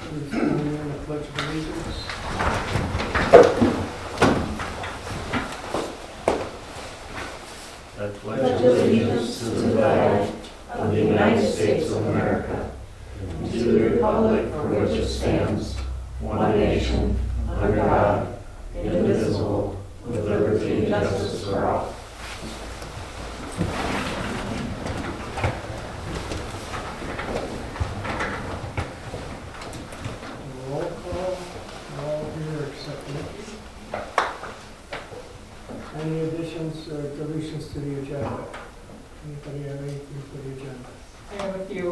please join me in the pledge of allegiance. I pledge allegiance to the flag of the United States of America and to the republic for which it stands, one nation, under God, indivisible, with liberty and justice for all. Roll call, all here except Nikki. Any additions or deletions to the agenda? Anybody have anything for the agenda? I have a few.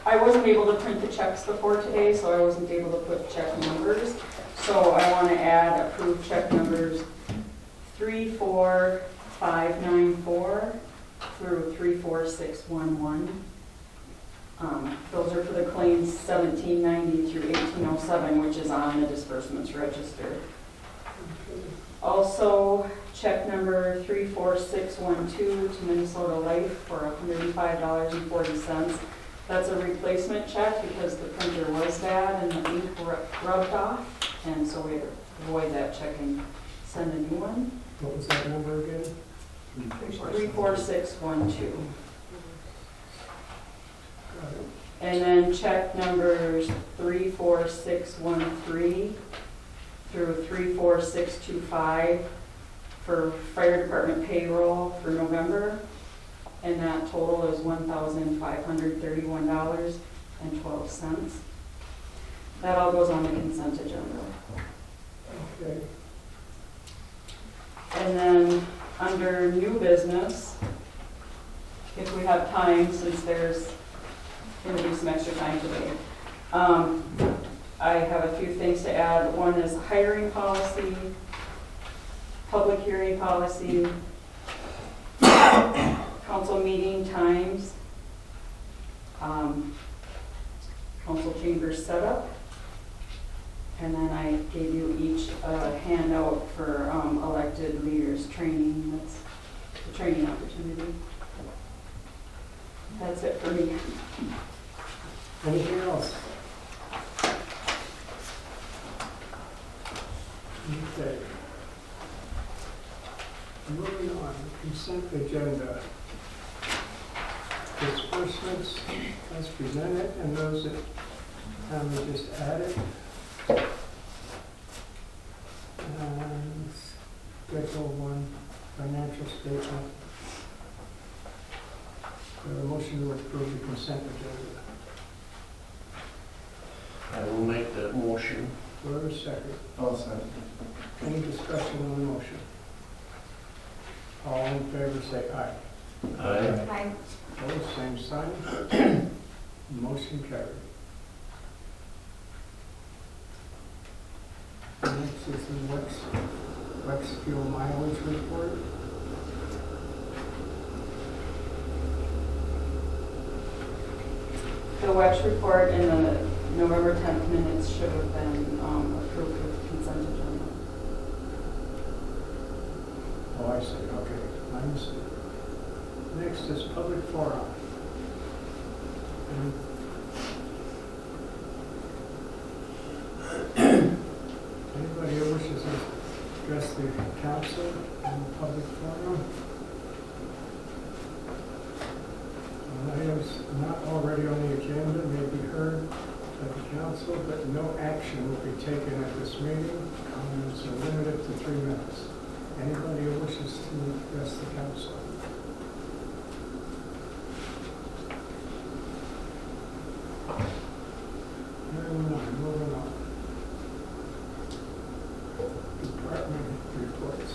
I wasn't able to print the checks before today, so I wasn't able to put check numbers. So I want to add approved check numbers 34594 through 34611. Those are for the claims 1790 through 1807, which is on the disbursements register. Also, check number 34612 to Minnesota Life for $105.40. That's a replacement check because the printer was bad and the ink rubbed off, and so we avoid that check and send a new one. What was that number again? 34612. Got it. And then check numbers 34613 through 34625 for fire department payroll for November. And that total is $1,531.12. That all goes on the consent agenda. Okay. And then under new business, if we have time, since there's going to be some extra time today, I have a few things to add. One is hiring policy, public hearing policy, council meeting times, council chambers setup, and then I gave you each a handout for elected leaders training. That's the training opportunity. That's it for me. Anything else? Okay. Moving on, consent agenda. Disbursements as presented and those that we just added. And Schedule 1 financial statement. A motion to approve the consent agenda. I will make that motion. Do I have a second? I'll second. Any discussion on the motion? All in favor say aye. Aye. Opposed, same sign. Motion carried. Next is the Wex fuel mileage report. The WEX report and the November 10th minutes should have been approved with consent agenda. Oh, I see, okay, I understand. Next is public forum. Anybody who wishes to address the council in the public forum? Items not already on the agenda may be heard at the council, but no action will be taken at this meeting. Comments are limited to 3 minutes. Anybody who wishes to address the council? Moving on. Department reports.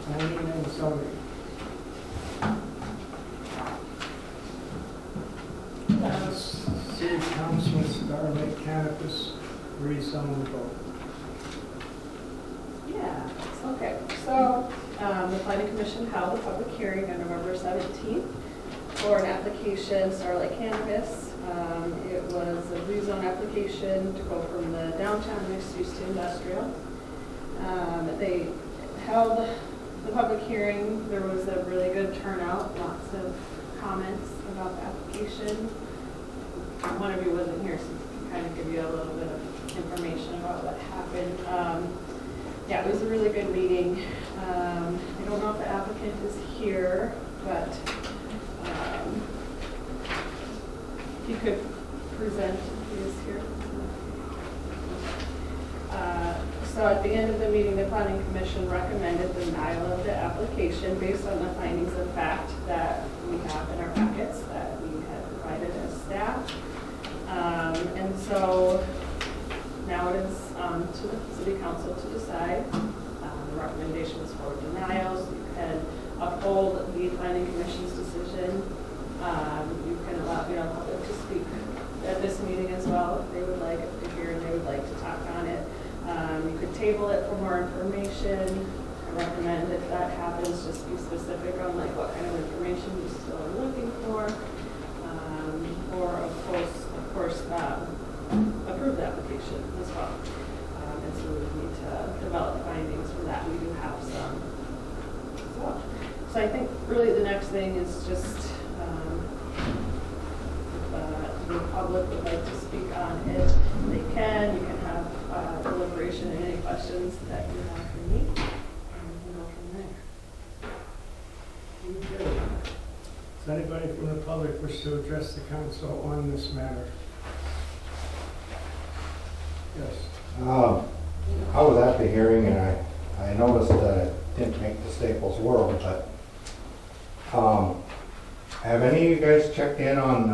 Planning and zoning. City Council Starlight Campus rezone vote. Yeah, okay. So the Planning Commission held a public hearing on November 17th for an application, Starlight Cannabis. It was a rezone application to go from the downtown mixed use to industrial. They held the public hearing. There was a really good turnout, lots of comments about the application. application. One of you wasn't here, so I can kind of give you a little bit of information about what happened. Yeah, it was a really good meeting. I don't know if the applicant is here, but if you could present, he is here. So at the end of the meeting, the planning commission recommended denial of the application based on the findings of fact that we have in our packets that we had provided as staff. And so now it is to the city council to decide. The recommendation was for denial, so you can uphold the planning commission's decision. You can allow, public to speak at this meeting as well if they would like to hear and they would like to talk on it. You could table it for more information. I recommend if that happens, just be specific on like what kind of information you still are looking for. Or of course, approve the application as well. And so we would need to develop findings for that. We do have some as well. So I think really the next thing is just if the public would like to speak on it, they can. You can have deliberation and any questions that you have for me. And we can go from there. Okay. Does anybody from the public wish to address the council on this matter? Yes. I was at the hearing and I noticed that it didn't make the Staples World, but have any of you guys checked in on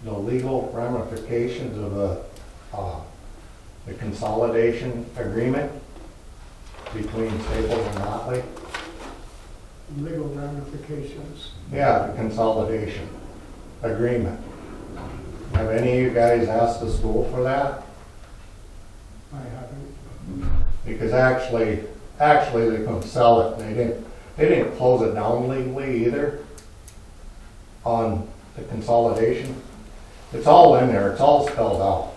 the legal ramifications of the consolidation agreement between Staples and Motley? Legal ramifications. Yeah, the consolidation agreement. Have any of you guys asked the school for that? I haven't. Because actually they couldn't sell it. They didn't close it down legally either on the consolidation. It's all in there. It's all spelled out.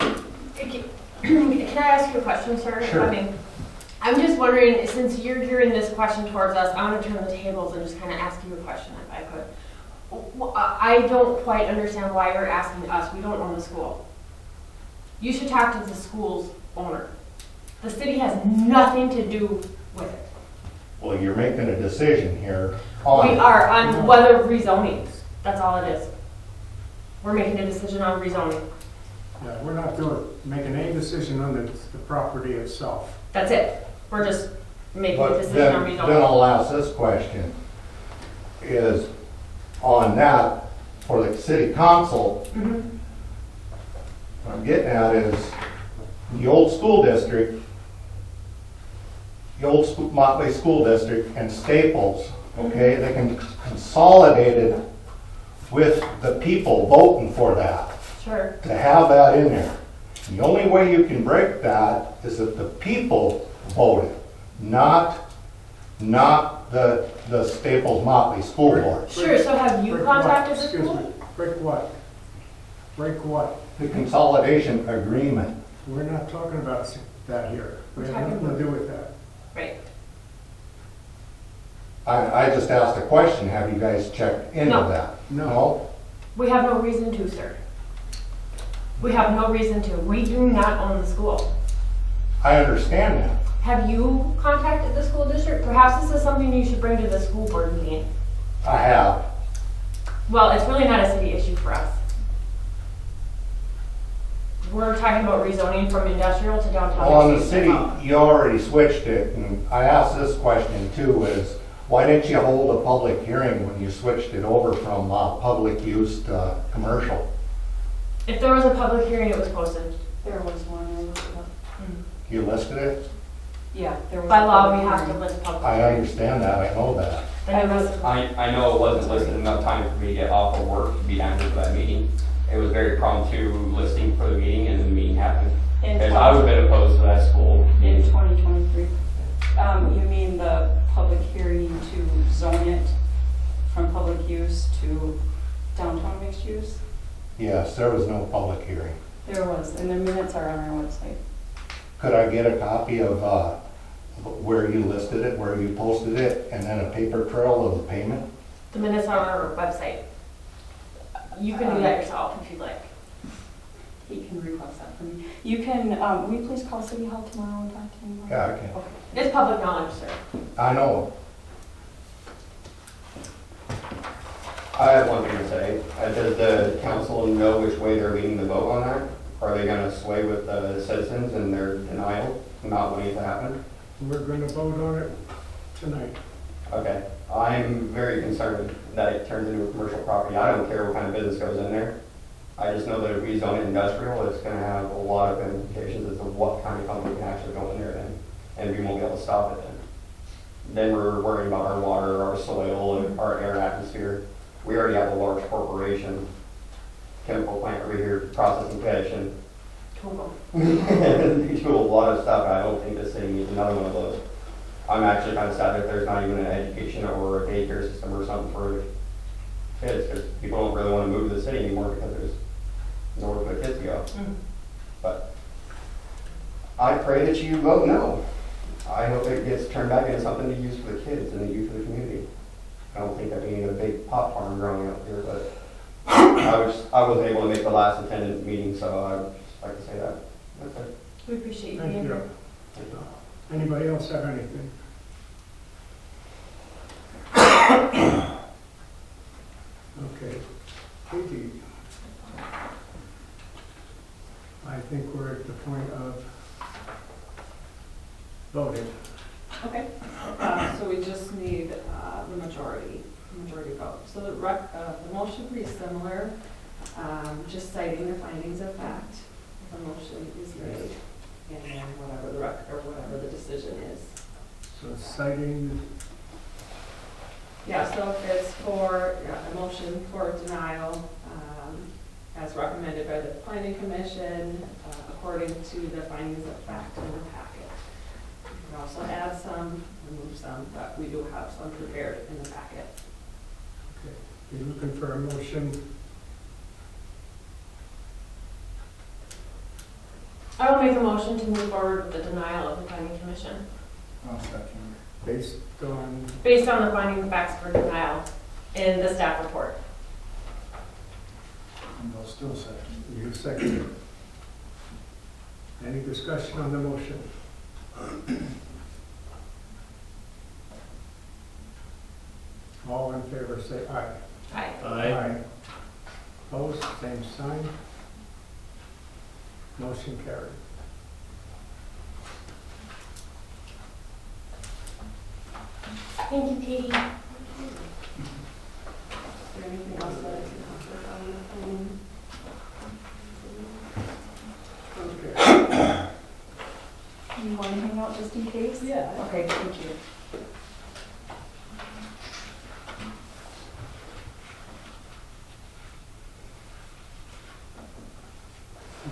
Can I ask you a question, sir? Sure. I mean, I'm just wondering, since you're gearing this question towards us, I want to turn the tables and just kind of ask you a question if I could. I don't quite understand why you're asking us. We don't own the school. You should talk to the school's owner. The city has nothing to do with it. Well, you're making a decision here We on, are on whether rezoning. That's all it is. We're making a decision on rezoning. Yeah, we're not making any decision on the property itself. That's it. We're just making a but decision on then rezoning. I'll ask this question. Is on that, for the city council, Mhm. what I'm getting at is the old school district, Motley School District and Staples, okay, they can consolidate it with the people voting for that, Sure. to have that in there. The only way you can break that is if the people voted, not the Staples Motley School Board. Sure, so have you Break what? contacted the Excuse school? me. Break what? Break what? The consolidation agreement. We're not talking about that here. We have nothing to do with that. Right. I just asked a question, have you guys checked into No. that? No. We have no reason to, sir. We have no reason to. We do not own the school. I understand that. Have you contacted the school district? Perhaps this is something you should bring to the school board meeting. I have. Well, it's really not a city issue for us. We're talking about rezoning from industrial to downtown. Well, in the use. city, you already switched it, and I asked this question too, is why didn't you hold a public hearing when you switched it over from public use to commercial? If there was a public hearing, it was posted. There was one, I looked it up. You listed it? Yeah, there was. By a law, public we have to hearing. list public. I hearings. understand that, I know that. Then it was, I know it wasn't listed enough time for me to get off of work to be down here for that meeting. It was very prompt to listing for the meeting, and the meeting happened. In Because I would have been opposed to that school. In 2023. You mean the public hearing to zone it from public use to downtown mixed use? Yes, there was no public hearing. There was, and the minutes are on our website. Could I get a copy of where you listed it, where you posted it, and then a paper trail of the payment? the minutes on our website. You can do that yourself if you'd like. He can request that for me. You can, will you please call City Hall tomorrow and talk to me? Yeah, I can. Okay. It's public knowledge, sir. I know. I have one thing to say. Does the council know which way they're leaning the vote on that? Are they gonna sway with the citizens in their denial, not wanting it to happen? We're gonna vote on it tonight. Okay, I'm very concerned that it turns into a commercial property. I don't care what kind of business goes in there. I just know that if we zone it industrial, it's gonna have a lot of implications as to what kind of company can actually go in there then, and we won't be able to stop it then. Then we're worrying about our water, our soil, and our air atmosphere. We already have a large corporation, chemical plant over here, processing fish, and Total. they do a lot of stuff. I don't think this city needs another one of those. I'm actually kind of sad that there's not even an education or a daycare system or something for kids, because people don't really want to move to the city anymore because there's nowhere for the kids to go. But I pray that you vote no. I hope it gets turned back into something to use for the kids and the youth of the community. I don't think that we need a big pot farm growing up here, but I wasn't able to make the last attendance meeting, so I would just like to say that. That's it. We appreciate you Thank being you. here. Anybody else have anything? Okay, Katie. I think we're at the point of voting. Okay, so we just need the majority vote. So the motion pretty similar, just citing the findings of fact. The motion is made, and then whatever the decision is. So citing, Yeah, so if it's for a motion for denial, as recommended by the planning commission, according to the findings of fact in the packet. You can also add some, remove some, but we do have some prepared in the packet. okay, you're looking for a motion, I will make a motion to move forward with the denial of the planning commission, based on, based on the finding facts for denial in the staff report. you second it. Any discussion on the motion? All in favor, say aye. Aye. Aye. Opposed, same sign. Motion carried. Thank you, Katie. Is there anything else that I can help with on the phone? Okay. You want to hang out just in case? Yeah. Okay, thank you.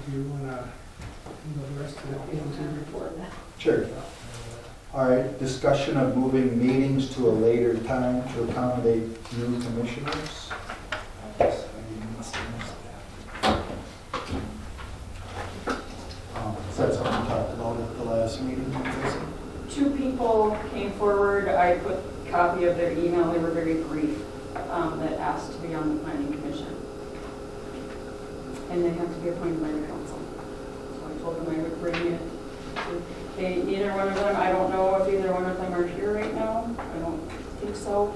Do you want to handle the rest of the P&Z report? Sure. All right, discussion of moving meetings to a later time to accommodate new commissioners. Is that something we talked about at the last meeting? Two people came forward. I put a copy of their email. They were very brief, that asked to be on the planning commission. And they have to be appointed by the council. So I told them I would bring it. Either one of them, I don't know if either one of them are here right now. I don't think so.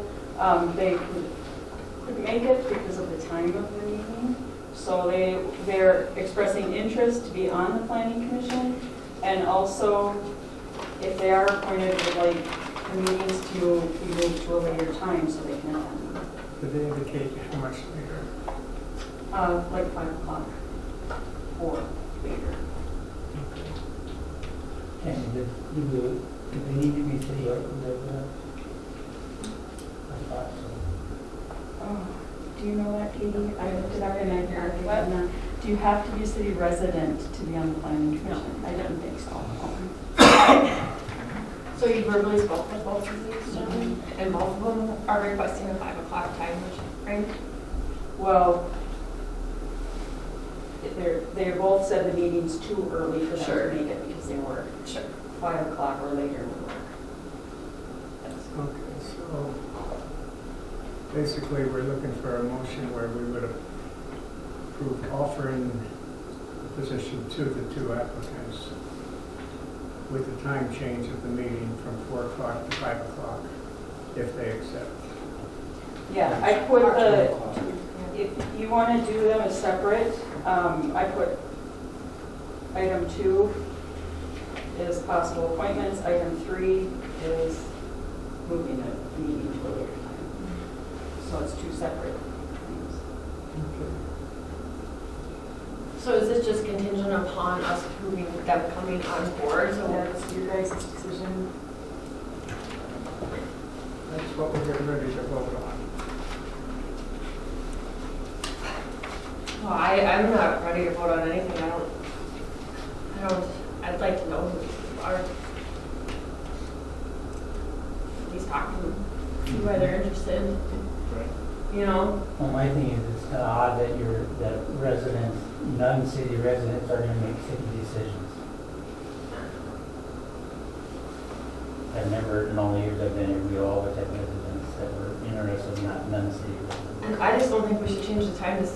They couldn't make it because of the time of the meeting. So they're expressing interest to be on the planning commission. And also, if they are appointed, would like the meetings to be moved to a later time so they can attend. Did they indicate how much later? Like 5 o'clock or later. And do they need to be city residents? I thought so. Oh, do you know that, Katie? I looked it up and I argued on that. Do you have to be a city resident to be on the planning commission? I didn't think so. So you verbally spoke with both of these gentlemen, and both of them are requesting a 5 o'clock time, right? Well, they both said the meeting's too early for them Sure. to make it because they were 5 o'clock or later would work. Okay, so basically, we're looking for a motion where we would approve offering the position to the two applicants with the time change of the meeting from 4 o'clock to 5 o'clock, if they accept. Yeah, I put if you want to do them as separate, I put item 2 is possible appointments, item 3 is moving the meeting to a later time. So it's 2 separate things. So is this just contingent upon us approving them coming on board? So That's your guys' decision. That's what we're getting ready to vote on. well, I'm not ready to vote on anything. I'd like to know who these people are. At least talk to them, see why they're interested, you know? Well, my thing is, it's kind of odd that residents, non-city residents are gonna make city decisions. I've never, in all the years I've been here, we always have residents that were interested, not non-city residents. And I just don't think we should change the time to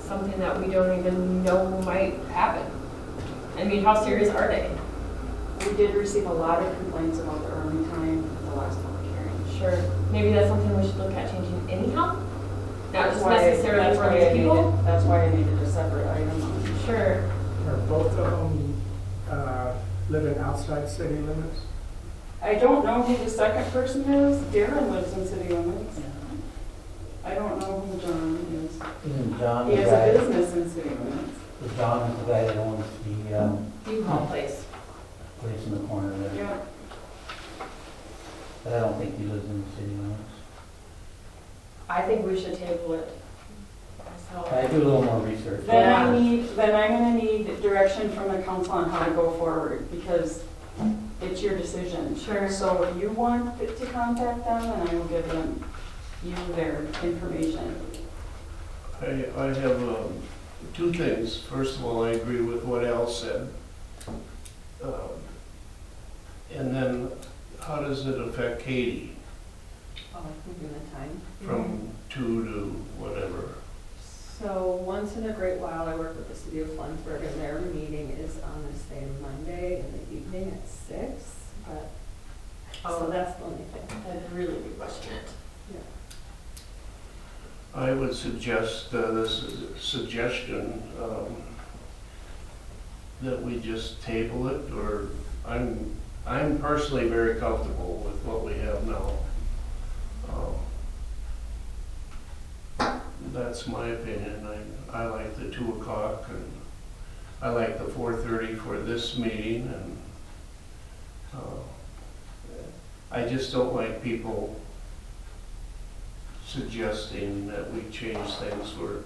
something that we don't even know might happen. I mean, how serious are they? We did receive a lot of complaints about the early time at the last public hearing. Sure, maybe that's something we should look at changing anyhow? Not just That's necessarily that's for why I these people? needed- That's why I needed a separate item on. Sure. Are both of them living outside city limits? I don't know who the second person is. Darren lives in city limits. I don't know who John is. Isn't John He the has guy, a business in city limits. is John the guy that owns the, U-Haul place. place in the corner there? Yeah. But I don't think he lives in the city limits. I think we should table it. So, I do a little more research. Then I'm gonna need direction from the council on how to go forward, because it's your decision. Sure. So if you want to contact them, then I will give them, you their information. I have two things. First of all, I agree with what Al said. And then, how does it affect Katie Oh, moving the time. from 2 to whatever? So once in a great while, I work with the city of Flansburgh, and their meeting is on the same Monday in the evening at 6, but, so that's the only thing. I'd really be pushing it. I would suggest, this is a suggestion, that we just table it, or I'm personally very comfortable with what we have now. That's my opinion. I like the 2 o'clock, and I like the 4:30 for this meeting, and I just don't like people suggesting that we change things for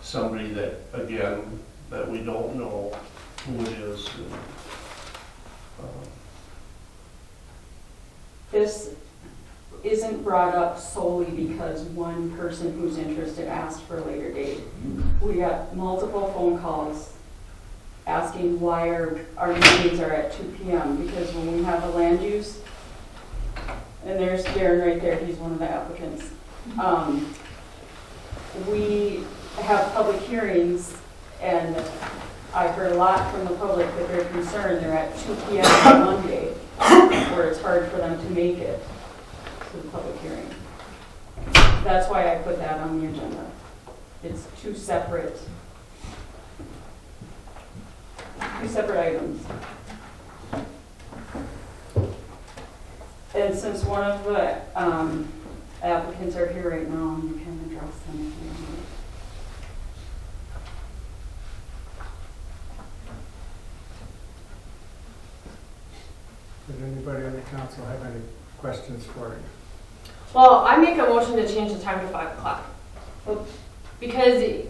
somebody that, again, that we don't know who it is. This isn't brought up solely because one person who's interested asked for a later date. We got multiple phone calls asking why our meetings are at 2 p.m. because when we have a land use, and there's Darren right there, he's one of the applicants. We have public hearings, and I heard a lot from the public that they're concerned they're at 2 p.m. on Monday, where it's hard for them to make it to the public hearing. That's why I put that on the agenda. It's two separate items. And since one of the applicants are here right now, you can address them if you want. Does anybody on the council have any questions for you? Well, I make a motion to change the time to 5 o'clock. Because if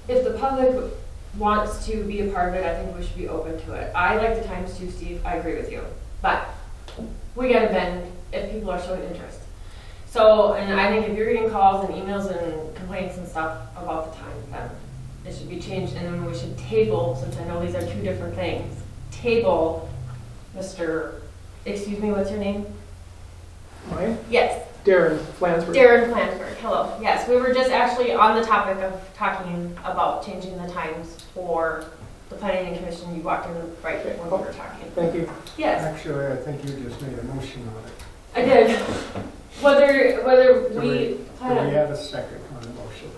the public wants to be a part of it, I think we should be open to it. I like the times too, Steve, I agree with you. But we gotta bend if people are showing interest. So, and I think if you're getting calls and emails and complaints and stuff about the time, then it should be changed, and then we should table, since I know these are two different things, table excuse me, what's your name? Mine? Yes, Darren Flansburgh. Darren Flansburgh, hello. Yes, we were just actually on the topic of talking about changing the times for the planning and commission. You walked in right when we were talking. Thank you. Yes, Actually, I think you just made a motion on it. I did. Whether Do we we plan on, have a second on the motion?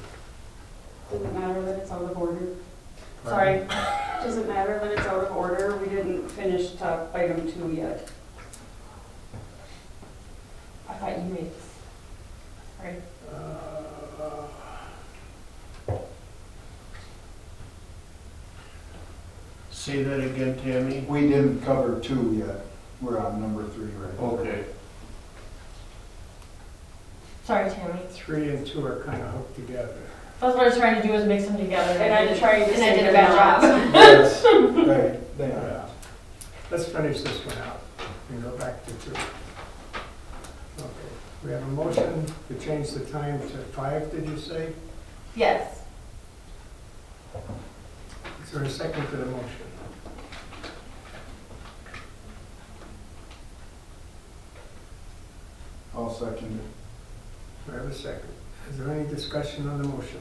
Doesn't matter that it's out of order. sorry, Doesn't matter that it's out of order. We didn't finish top item 2 yet. I thought you made this. Sorry. Say that again, Tammy? We didn't cover 2 yet. We're on number 3 right now. Okay. Sorry, Tammy. 3 and 2 are kind of hooked together. That's what I was trying to do is mix them together. And I'm trying to And I say did a they're bad not. job. Yes, right, they are. Yeah. Let's finish this one out and go back to 2. Okay, we have a motion to change the time to 5, did you say? Yes. Is there a second to the motion? I'll second it. We have a second. Is there any discussion on the motion?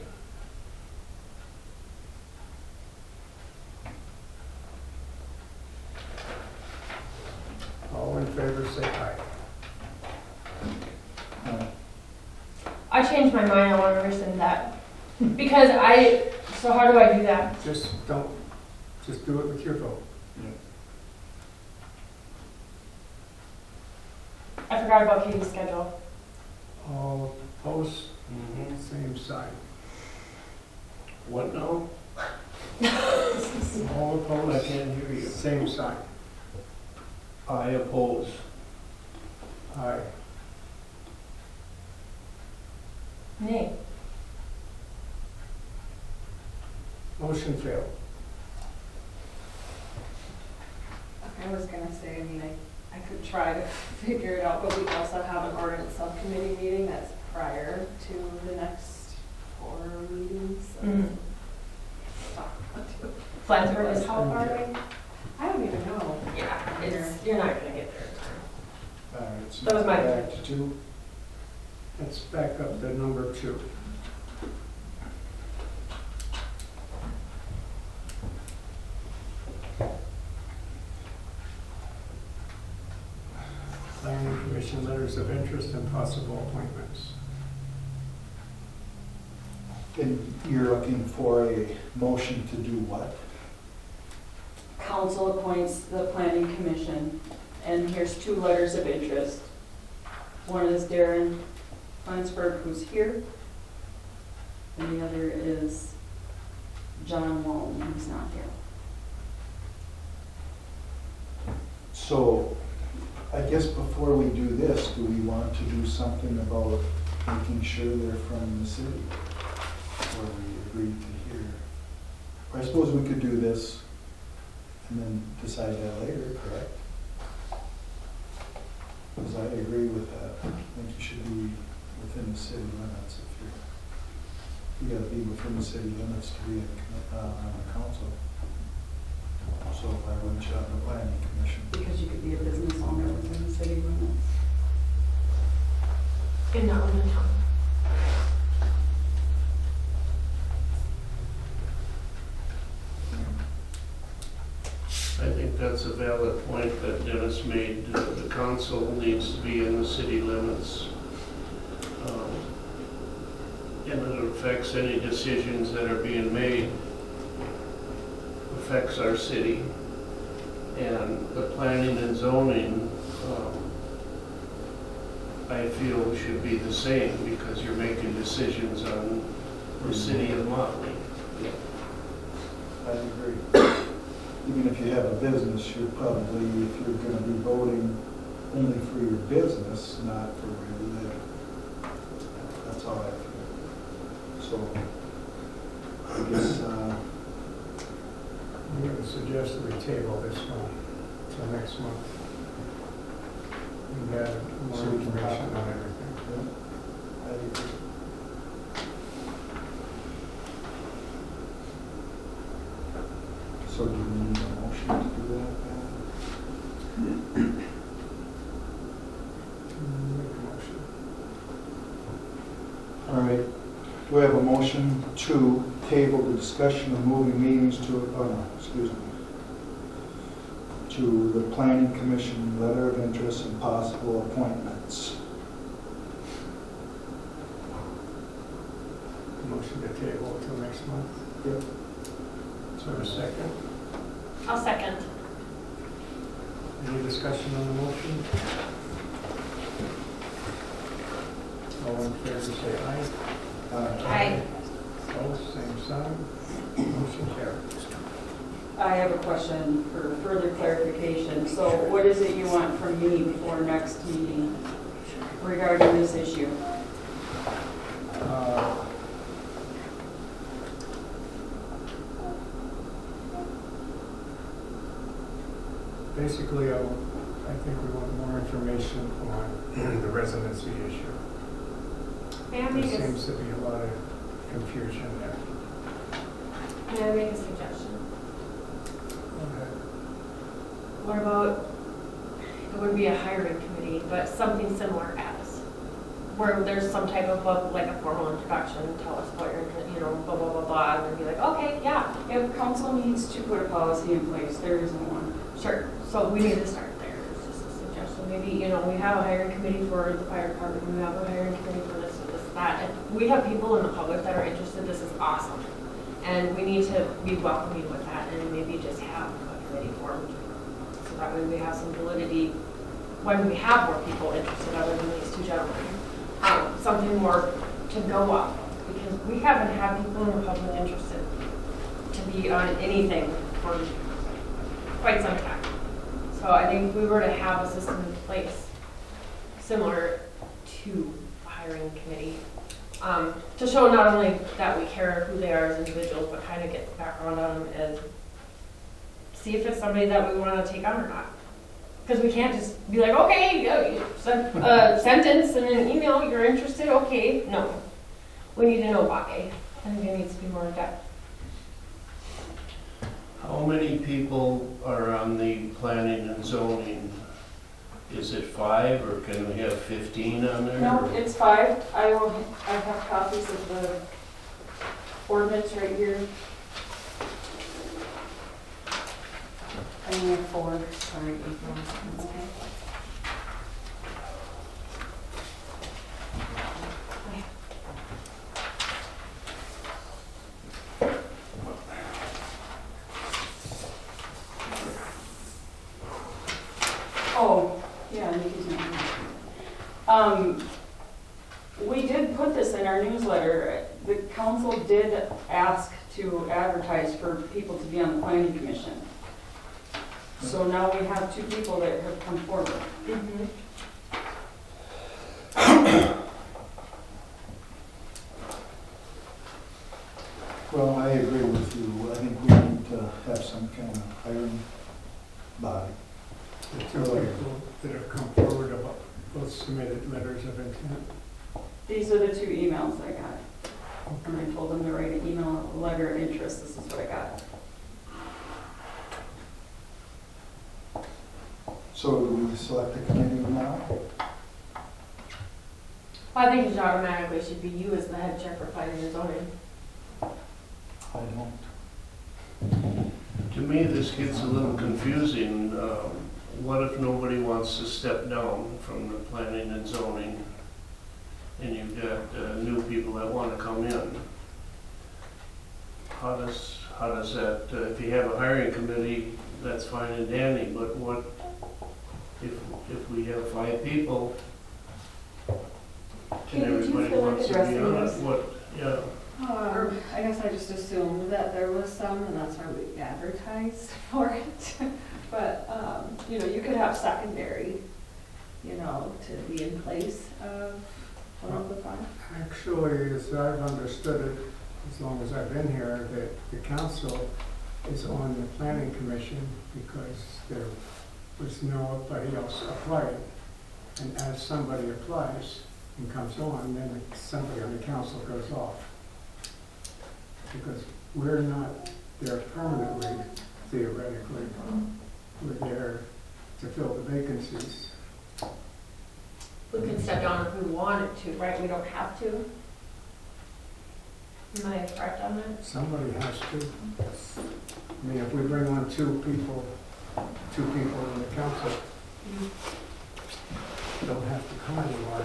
All in favor, say aye. I changed my mind. I want to rescind that. Because so how do I do that? Just do it with your vote. I forgot about Katie's schedule. All opposed, same sign. What now? All I opposed, can't hear you. same sign. I oppose. Aye. Nay. Motion failed. I was gonna say, I mean, I could try to figure it out, but we also have an ordinance subcommittee meeting that's prior to the next 4 meetings. So Mhm. Flansburgh is how far away? I don't even know. Yeah, you're not gonna get there in time. All right, so That was my- back to 2. Let's back up to number 2. Planning Commission letters of interest and possible appointments. And you're looking for a motion to do what? Council appoints the planning commission, and here's 2 letters of interest. One is Darren Flansburgh, who's here, and the other is John Walton, who's not here. So, I guess before we do this, do we want to do something about making sure they're from the city? Or we agree to hear? Or I suppose we could do this and then decide that later, correct? Because I agree with that. I think you should be within the city limits if you gotta be within the city limits to be on the council. So why wouldn't you have the planning commission? Because you could be a business owner within the city limits. In that one town. I think that's a valid point that Dennis made. The council needs to be in the city limits. And it affects any decisions that are being made, affects our city. And the planning and zoning, I feel should be the same because you're making decisions on the city of Motley. I agree. Even if you have a business, you're probably, if you're gonna be voting only for your business, not for where you live. That's how I feel. So, I guess, I'm going to suggest that we table this one till next month. We have more So we can information have- on everything. yeah, I agree. So do you need a motion to do that, Ben? Make a motion. we have a motion to table the discussion of moving meetings to the planning commission letter of interest and possible appointments. Motion to table until next month. Yep. Is there a second? I'll second. Any discussion on the motion? All in favor, say aye. Aye. Opposed, same sign. Motion carries. I have a question for further clarification. So what is it you want from me before next meeting regarding this issue? Basically, I think we want more information on the residency issue. May I There make a, seems to be a lot of confusion there. may I make a suggestion? Okay. What about, it wouldn't be a hiring committee, but something similar as, where there's some type of, like a formal introduction, tell us what you're, blah, blah, blah, blah, and then be like, okay, yeah, If council needs to put a policy in place, there isn't one. sure. So we need to start there, it's just a suggestion. Maybe, we have a hiring committee for the fire department, we have a hiring committee for this, that. If we have people in the public that are interested, this is awesome. And we need to be welcoming with that and maybe just have a committee formed. So that way we have some validity when we have more people interested other than these two gentlemen. Something more to go off of, because we haven't had people in the public interested to be on anything for quite some time. So I think if we were to have a system in place similar to hiring committee, to show not only that we care who they are as individuals, but kind of get background on them and see if it's somebody that we want to take on or not. Because we can't just be like, okay, send a sentence and an email, you're interested, okay. No, we need to know why. I think it needs to be more in depth. How many people are on the planning and zoning? Is it 5 or can we have 15 on there? No, it's 5. I have copies of the ordinance right here. I only have 4, sorry, April. That's okay. Oh, yeah, Nikki's not here. We did put this in our newsletter. The council did ask to advertise for people to be on the planning commission. So now we have 2 people that have come forward. Well, I agree with you. I think we need to have some kind of hiring body. The 2 people that have come forward about both submitted letters of intent. These are the 2 emails I got. And I told them to write an email, a letter of interest. This is what I got. So do we select a committee now? I think it automatically should be you as the head chair for planning and zoning. I don't. To me, this gets a little confusing. What if nobody wants to step down from the planning and zoning? And you've got new people that want to come in. How does that, if you have a hiring committee, that's fine and dandy, but what if we have 5 people and Katie, do you everybody feel like wants to be addressing on it? this? What, yeah. I guess I just assumed that there was some, and that's why we advertised for it. But, you could have secondary, to be in place of one of the 5. Actually, as I've understood it, as long as I've been here, that the council is on the planning commission because there was nobody else applied. And as somebody applies and comes on, then somebody on the council goes off. Because we're not there permanently, theoretically. We're there to fill the vacancies. We can step down if we wanted to, right? We don't have to. Am I correct on that? Somebody has to. I mean, if we bring on two people in the council, don't have to come anymore,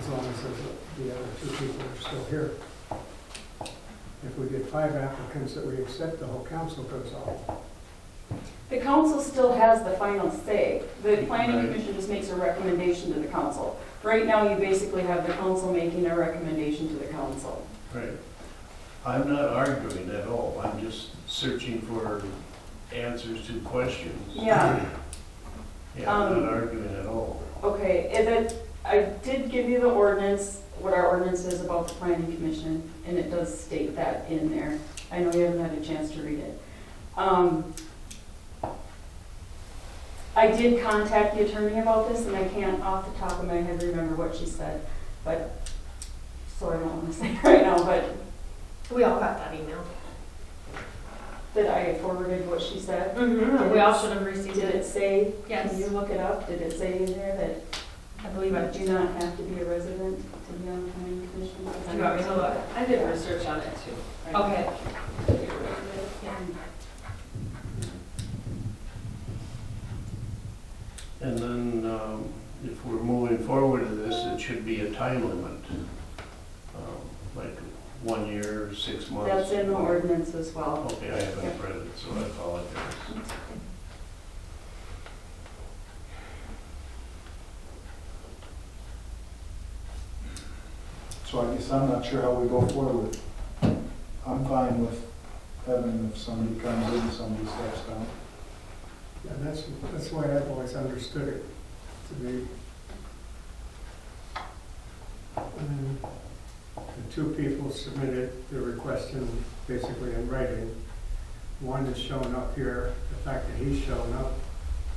as long as the other two people are still here. If we get 5 applicants that we accept, the whole council goes off. The council still has the final say. The planning Right. commission just makes a recommendation to the council. Right now, you basically have the council making a recommendation to the council. Right. I'm not arguing at all. I'm just searching for answers to questions. Yeah, Yeah, I'm not arguing at all. okay, and then I did give you the ordinance, what our ordinance is about the planning commission, and it does state that in there. I know you haven't had a chance to read it. I did contact the attorney about this, and I can't off the top of my head remember what she said, but, so I don't want to say it right now, but We all got that email. that I forwarded what she said. Mm-hmm. We all should have received Did it it. say, Yes. can you look it up? Did it say in there that I believe I do not have to be a resident to be on the planning commission? Do you want me to look? I did research on it too. Okay. And then, if we're moving forward to this, it should be a time limit. Like 1 year, 6 months. That's in the ordinance as well. Okay, I haven't read it, so I apologize. So I guess I'm not sure how we go forward. I'm fine with having, if somebody comes in, somebody steps down. Yeah, that's the way I've always understood it to be. And then the two people submitted their request basically in writing. One is showing up here, the fact that he's shown up,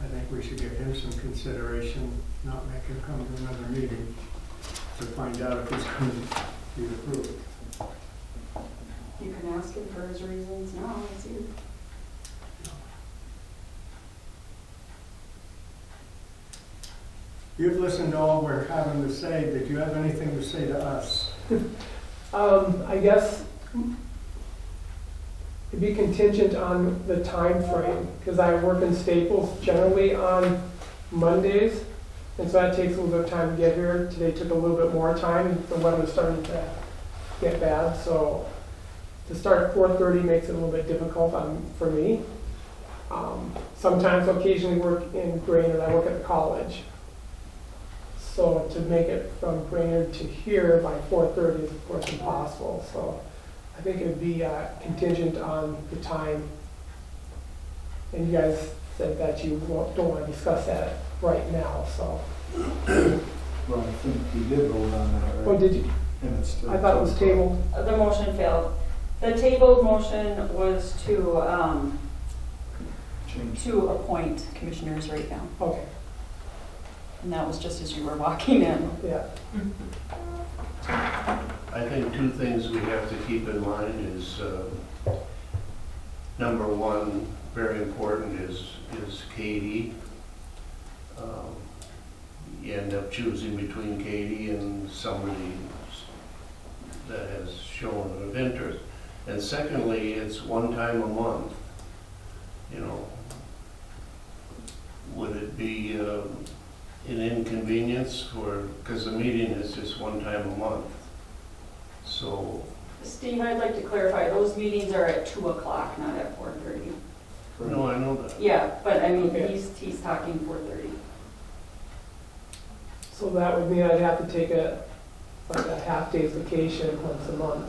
I think we should give him some consideration, not make him come to another meeting to find out if he's going to be approved. You can ask him for his reasons now, it's you. You've listened to all we're having to say. Did you have anything to say to us? I guess it'd be contingent on the time frame, because I work in Staples generally on Mondays, and so that takes a little bit of time to get here. Today took a little bit more time, and the weather's starting to get bad, so to start at 4:30 makes it a little bit difficult for me. Sometimes occasionally work in Brainerd, I work at the college. So to make it from Brainerd to here by 4:30 is of course impossible. So I think it would be contingent on the time. And you guys said that you don't want to discuss that right now, so. Well, I think we did vote on that Oh, already. did you? And it's still. I thought it was tabled. The motion failed. The tabled motion was to Change. appoint commissioners right now. Okay, And that was just as you were walking in. yeah. I think two things we have to keep in mind is, number one, very important is Katie. You end up choosing between Katie and somebody that has shown of interest. And secondly, it's one time a month, you know. Would it be an inconvenience because the meeting is just one time a month? So, Steve, I'd like to clarify, those meetings are at 2 o'clock, not at 4:30. no, I know that. Yeah, but I mean, Okay. he's talking 4:30. So that would mean I'd have to take a half day's vacation once a month.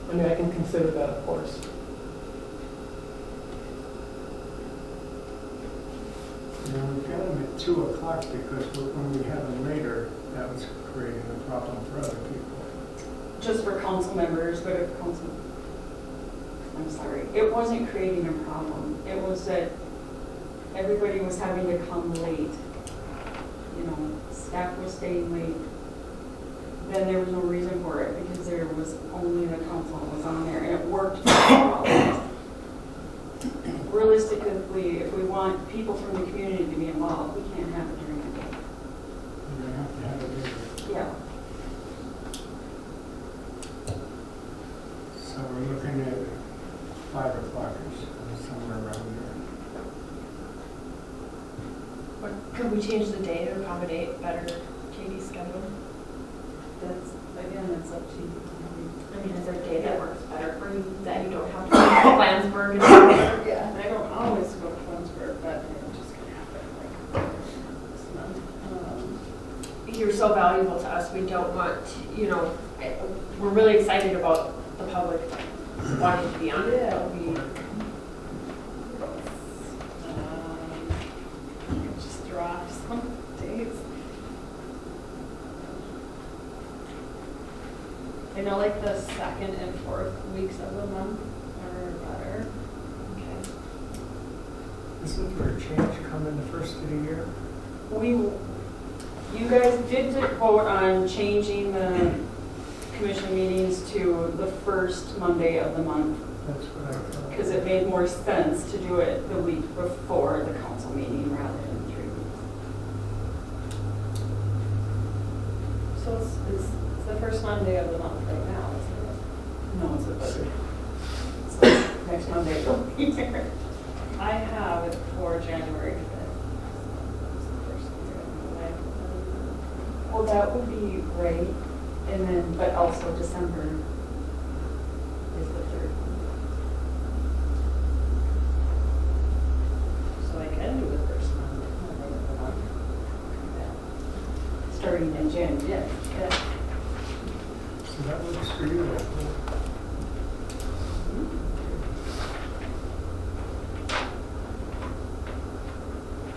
I mean, I can consider that, of course. You know, we've got them at 2 o'clock because when we have them later, that was creating a problem for other people. Just for council members, but if council, I'm sorry, it wasn't creating a problem. It was that everybody was having to come late. You know, staff was staying late. Then there was no reason for it because there was only the council was on there and it worked for all of us. Realistically, if we want people from the community to be involved, we can't have it during the day. You're going to have it later. Yeah. Could we change the day to accommodate better Katie's schedule? That's, again, that's up to you. I mean, is there a day that works better for you, that you don't have to go to Flansburgh and stuff? Yeah, I don't always go to Flansburgh, but it just can happen like this month. You're so valuable to us, we don't want, we're really excited about the public wanting to be on it. Yeah. We, Just throw off some days. I know like the second and fourth weeks of the month are better. okay. Isn't there a change coming the first of the year? You guys did vote on changing the commission meetings to the first Monday of the month, That's what I thought. because it made more sense to do it the week before the council meeting rather than 3 weeks. So it's the first Monday of the month right now, isn't it? No, it's a budget. So next Monday will be there. I have it for January 5th. It's the first Monday of the month. Well, that would be right, and then, but also December is the third. So I can do the first Monday of the month. Starting in January. Yeah. So that works for you, huh?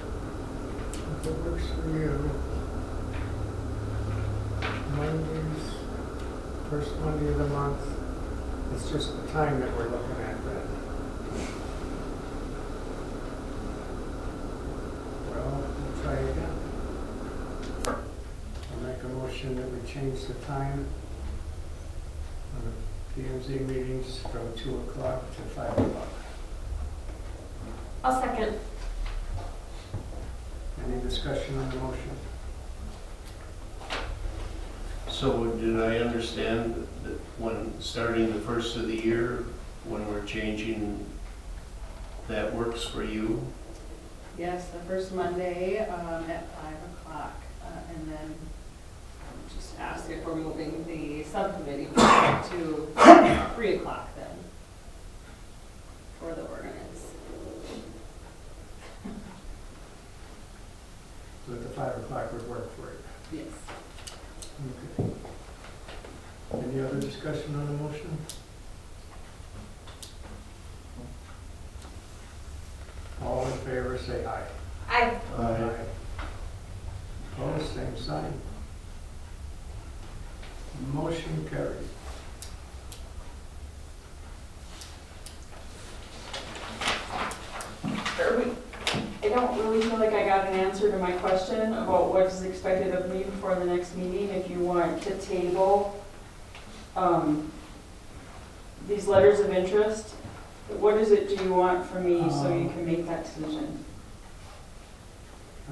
If it works for you, Mondays, first Monday of the month, it's just the time that we're looking at then. Well, we'll try again. I'll make a motion that we change the time on the PMZ meetings from 2 o'clock to 5 o'clock. I'll second. Any discussion on the motion? So did I understand that when, starting the first of the year, when we're changing, that works for you? Yes, the first Monday at 5 o'clock, and then just ask if we're moving the subcommittee to 3 o'clock then for the ordinance. So the 5 o'clock would work for you? Yes. Okay. Any other discussion on the motion? All in favor, say aye. Aye. Aye. Opposed, same sign. Motion carried. I don't really feel like I got an answer to my question about what is expected of me before the next meeting. If you want to table these letters of interest, what is it do you want from me so you can make that decision?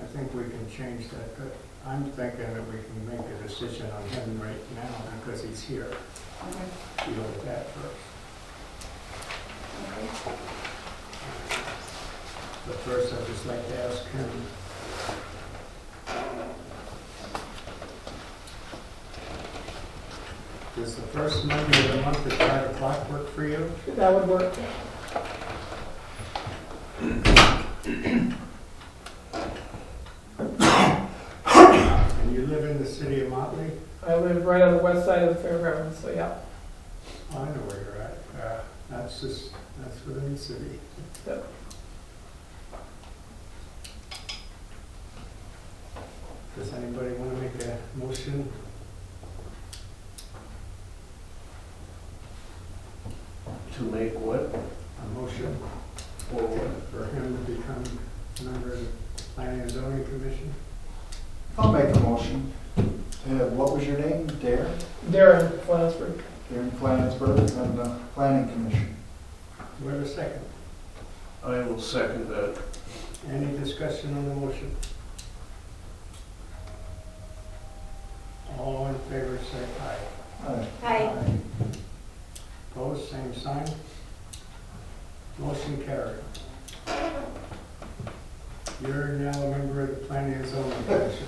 I think we can change that, but I'm thinking that we can make a decision on him right now because he's here. Okay. Deal with that first. Okay. But first, I'd just like to ask him, does the first Monday of the month at 5 o'clock work for you? That would work. And you live in the city of Motley? I live right on the west side of the fairgrounds, so yeah. Oh, I know where you're at. That's within the city. Yep. Does anybody want to make a motion? To make what? A motion For what? for him to become a member of the Planning and Zoning Commission? I'll make a motion. What was your name? Darren? Darren Flansburgh. Darren Flansburgh on the Planning Commission. Do we have a second? I will second that. Any discussion on the motion? All in favor, say aye. Aye. Opposed, same sign. Motion carried. You're now a member of the Planning and Zoning Commission.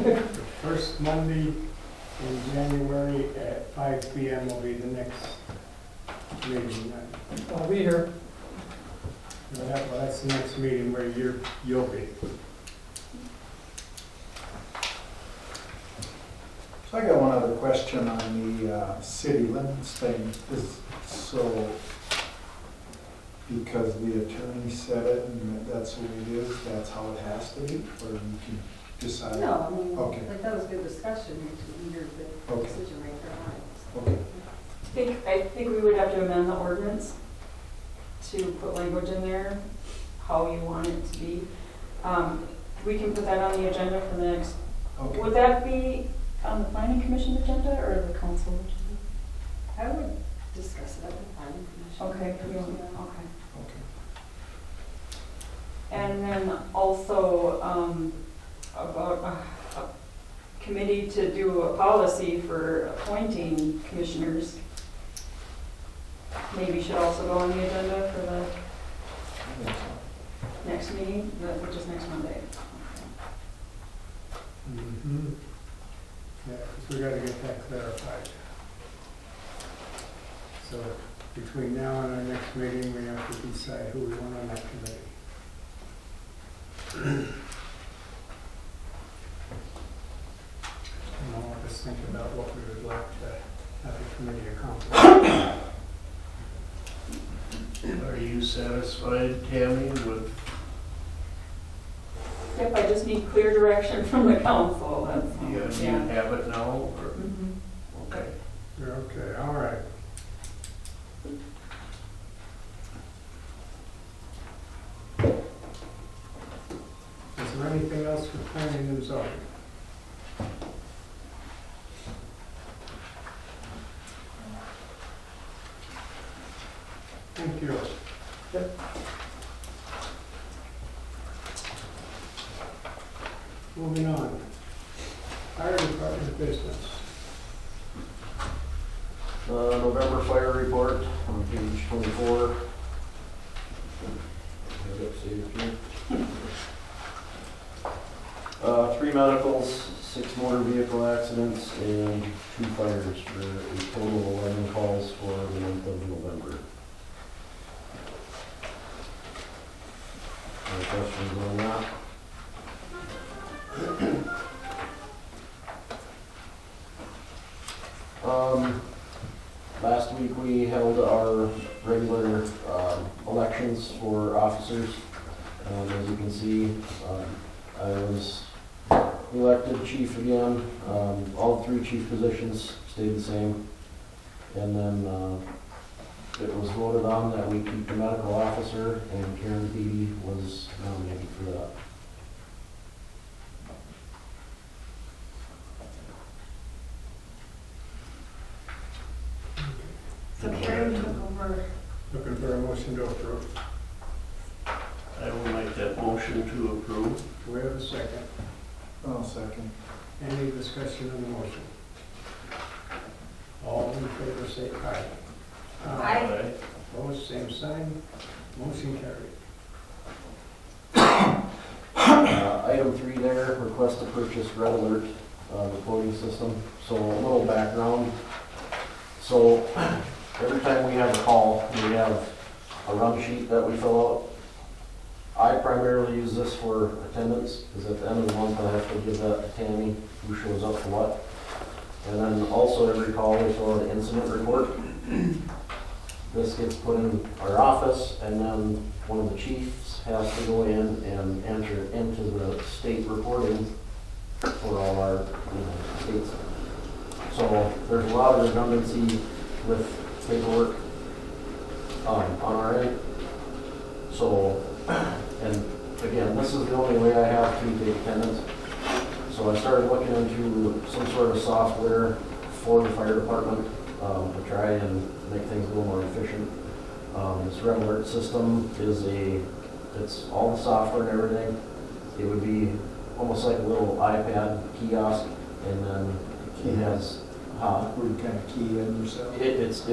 The first Monday in January at 5 p.m. will be the next meeting. I'll be here. Well, that's the next meeting where you'll be. So I got one other question on the city limits thing. So, because the attorney said it and that's the way it is, that's how it has to be? Or you can decide? No, I mean, Okay. like, that was good discussion, you're the Okay. decision maker on it. Okay. I think we would have to amend the ordinance to put language in there, how you want it to be. We can put that on the agenda for the next, Okay. would that be on the planning commission agenda or the council agenda? I would discuss it at the planning commission. Okay, you want- Yeah. okay. Okay. And then also, about a committee to do a policy for appointing commissioners. Maybe should also go on the agenda for the I think so. next meeting, which is next Monday. Mm-hmm. Yeah, because we gotta get that clarified. So between now and our next meeting, we have to decide who we want on that committee. And all of us think about what we would like to have the committee accomplish. Are you satisfied, Tammy, with, Yep, I just need clear direction from the council, that's all. do you have it now, or, Mhm. okay? You're okay, all right. Is there anything else for planning and zoning? Thank you. Moving on. Fire department business. November fire report on page 24. Have it saved here. 3 medicals, 6 motor vehicle accidents, and 2 fires for a total of 11 calls for the month of November. Any questions on that? Last week we held our regular elections for officers. As you can see, I was elected chief again. All 3 chief positions stayed the same. And then it was voted on that we keep the medical officer, and Karen Beatty was nominated for that. So Karen took over. Looking for a motion to approve. I will make that motion to approve. Do we have a second? I'll second. Any discussion on the motion? All in favor say aye. Aye. Opposed, same sign. Motion carried. Item 3 there, request to purchase Red Alert reporting system. So a little background. So every time we have a call, we have a run sheet that we fill out. I primarily use this for attendance, because at the end of the month I have to give that to Tammy, who shows up for what. And then also every call we fill out an incident report. This gets put in our office, and then one of the chiefs has to go in and enter it into the state reporting for all our states. So there's a lot of redundancy with paperwork on our end. So, and again, this is the only way I have to take attendance. So I started looking into some sort of software for the fire department to try and make things a little more efficient. This Red Alert system is it's all the software and everything. It would be almost like a little iPad kiosk, and then it has, Where you kind of key in yourself? it's